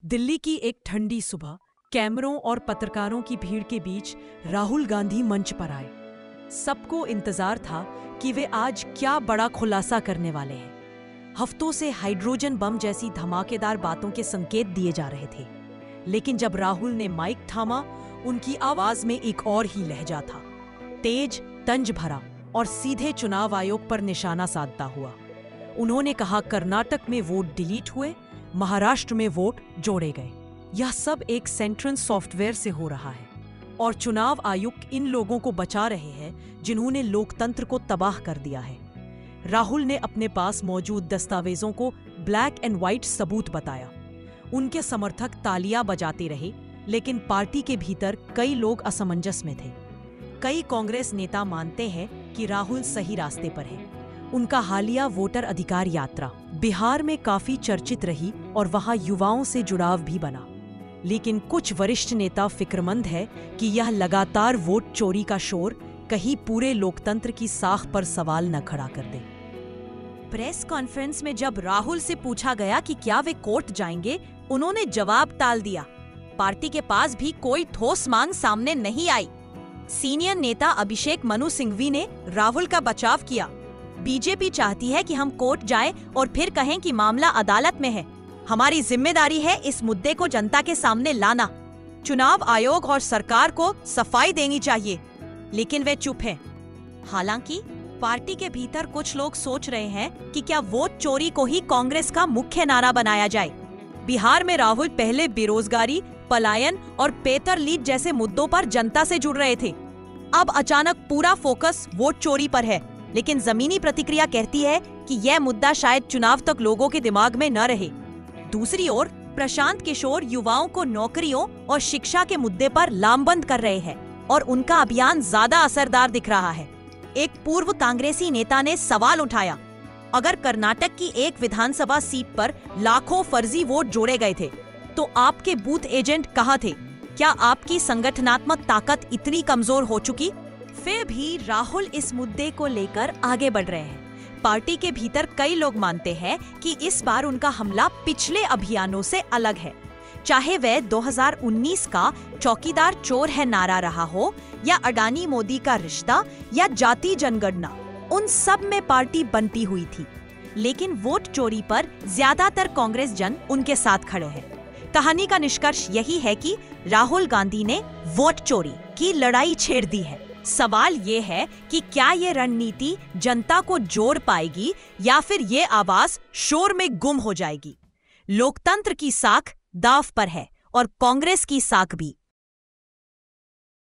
दिल्ली की एक ठंडी सुबह कैमरों और पत्रकारों की भीड़ के बीच राहुल गांधी मंच पर आए। सबको इंतजार था कि वे आज क्या बड़ा खुलासा करने वाले हैं। हफ्तों से हाइड्रोजन बम जैसी धमाकेदार बातों के संकेत दिए जा रहे थे, लेकिन जब राहुल ने माइक थामा, उनकी आवाज में एक और ही लहजा था, तेज, तंज भरा और सीधे चुनाव आयोग पर निशाना साधता हुआ। उन्होंने कहा, कर्नाटक में वोट डिलीट हुए, महाराष्ट्र में वोट जोड़े गए। यह सब एक सेंट्रल सॉफ्टवेयर से हो रहा है और चुनाव आयुक्त इन लोगों को बचा रहे हैं जिन्होंने लोकतंत्र को तबाह कर दिया है। राहुल ने अपने पास मौजूद दस्तावेजों को ब्लैक एंड व्हाइट सबूत बताया। उनके समर्थक तालियां बजाते रहे, लेकिन पार्टी के भीतर कई लोग असमंजस में थे। कई कांग्रेस नेता मानते हैं कि राहुल सही रास्ते पर है। उनका हालिया वोटर अधिकार यात्रा बिहार में काफी चर्चित रही और वहां युवाओं से जुड़ाव भी बना, लेकिन कुछ वरिष्ठ नेता फिक्रमंद है कि यह लगातार वोट चोरी का शोर कहीं पूरे लोकतंत्र की साख पर सवाल न खड़ा कर दे। प्रेस कॉन्फ्रेंस में जब राहुल से पूछा गया कि क्या वे कोर्ट जाएंगे, उन्होंने जवाब टाल दिया। पार्टी के पास भी कोई ठोस मांग सामने नहीं आई। सीनियर नेता अभिषेक मनु सिंघवी ने राहुल का बचाव किया। बीजेपी चाहती है कि हम कोर्ट जाएं और फिर कहें कि मामला अदालत में है। हमारी जिम्मेदारी है इस मुद्दे को जनता के सामने लाना। चुनाव आयोग और सरकार को सफाई देनी चाहिए, लेकिन वे चुप हैं। हालांकि पार्टी के भीतर कुछ लोग सोच रहे हैं कि क्या वोट चोरी को ही कांग्रेस का मुख्य नारा बनाया जाए। बिहार में राहुल पहले बेरोजगारी, पलायन और पेपर लीक जैसे मुद्दों पर जनता से जुड़ रहे थे। अब अचानक पूरा फोकस वोट चोरी पर है, लेकिन जमीनी प्रतिक्रिया कहती है कि यह मुद्दा शायद चुनाव तक लोगों के दिमाग में न रहे। दूसरी ओर प्रशांत किशोर युवाओं को नौकरियों और शिक्षा के मुद्दे पर लामबंद कर रहे हैं और उनका अभियान ज्यादा असरदार दिख रहा है। एक पूर्व कांग्रेसी नेता ने सवाल उठाया, अगर कर्नाटक की एक विधानसभा सीट पर लाखों फर्जी वोट जोड़े गए थे, तो आपके बूथ एजेंट कहाँ थे? क्या आपकी संगठनात्मक ताकत इतनी कमजोर हो चुकी? फिर भी राहुल इस मुद्दे को लेकर आगे बढ़ रहे हैं। पार्टी के भीतर कई लोग मानते हैं कि इस बार उनका हमला पिछले अभियानों से अलग है। चाहे वह 2019 का चौकीदार चोर है नारा रहा हो, या अडानी मोदी का रिश्ता, या जाति जनगणना, उन सब में पार्टी बनती हुई थी। लेकिन वोट चोरी पर ज्यादातर कांग्रेस जन उनके साथ खड़े हैं। कहानी का निष्कर्ष यही है कि राहुल गांधी ने वोट चोरी की लड़ाई छेड़ दी है। सवाल ये है कि क्या ये रणनीति जनता को जोड़ पाएगी या फिर ये आवाज शोर में गुम हो जाएगी। लोकतंत्र की साख दांव पर है और कांग्रेस की साख भी।